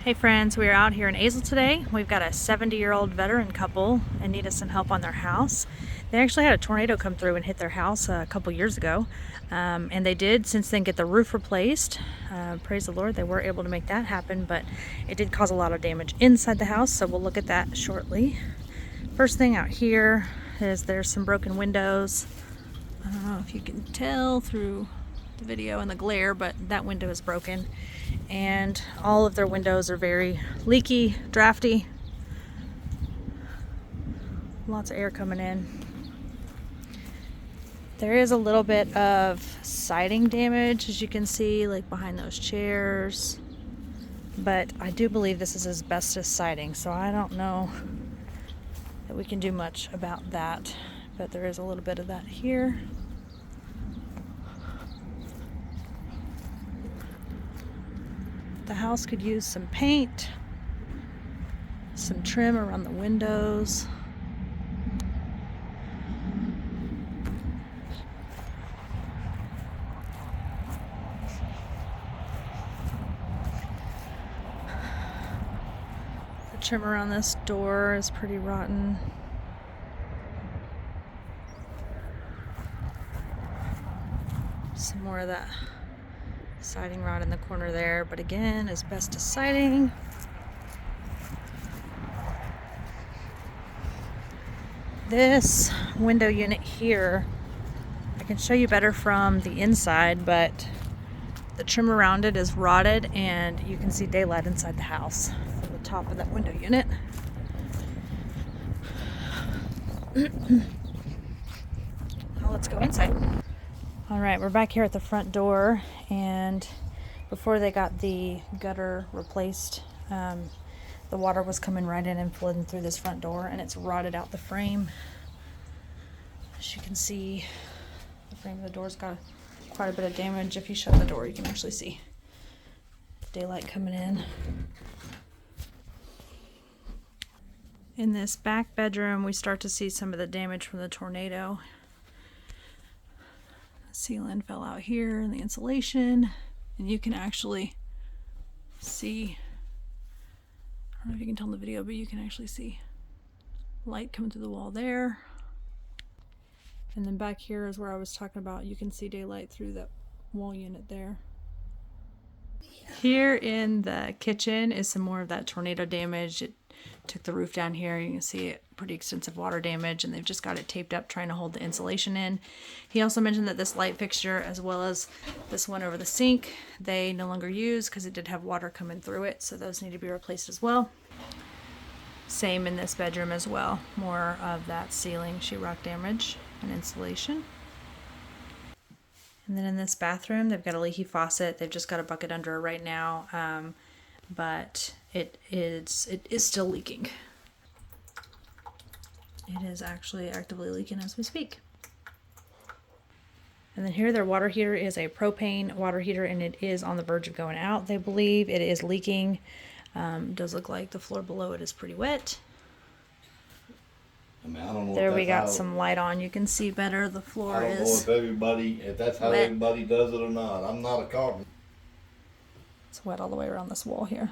Hey friends, we are out here in Azle today. We've got a 70-year-old veteran couple and need us some help on their house. They actually had a tornado come through and hit their house a couple years ago, and they did since then get the roof replaced. Praise the Lord, they were able to make that happen, but it did cause a lot of damage inside the house, so we'll look at that shortly. First thing out here is there's some broken windows. I don't know if you can tell through the video and the glare, but that window is broken, and all of their windows are very leaky, drafty, lots of air coming in. There is a little bit of siding damage, as you can see, like behind those chairs, but I do believe this is asbestos siding, so I don't know that we can do much about that, but there is a little bit of that here. The house could use some paint, some trim around the windows. The trim around this door is pretty rotten. Some more of that siding rod in the corner there, but again, asbestos siding. This window unit here, I can show you better from the inside, but the trim around it is rotted and you can see daylight inside the house from the top of that window unit. Now let's go inside. All right, we're back here at the front door, and before they got the gutter replaced, the water was coming right in and flooding through this front door, and it's rotted out the frame. As you can see, the frame of the door's got quite a bit of damage. If you shut the door, you can actually see daylight coming in. In this back bedroom, we start to see some of the damage from the tornado. Ceiling fell out here in the insulation, and you can actually see, I don't know if you can tell in the video, but you can actually see light coming through the wall there. And then back here is where I was talking about, you can see daylight through that wall unit there. Here in the kitchen is some more of that tornado damage. It took the roof down here. You can see it, pretty extensive water damage, and they've just got it taped up trying to hold the insulation in. He also mentioned that this light fixture, as well as this one over the sink, they no longer use because it did have water coming through it, so those need to be replaced as well. Same in this bedroom as well. More of that ceiling sheetrock damage and insulation. And then in this bathroom, they've got a leaky faucet. They've just got a bucket under it right now, but it is still leaking. It is actually actively leaking as we speak. And then here, their water heater is a propane water heater, and it is on the verge of going out. They believe it is leaking. Does look like the floor below it is pretty wet. I mean, I don't know. There we got some light on. You can see better. The floor is. I don't know if that's how wet. everybody does it or not. I'm not a carpenter. It's wet all the way around this wall here.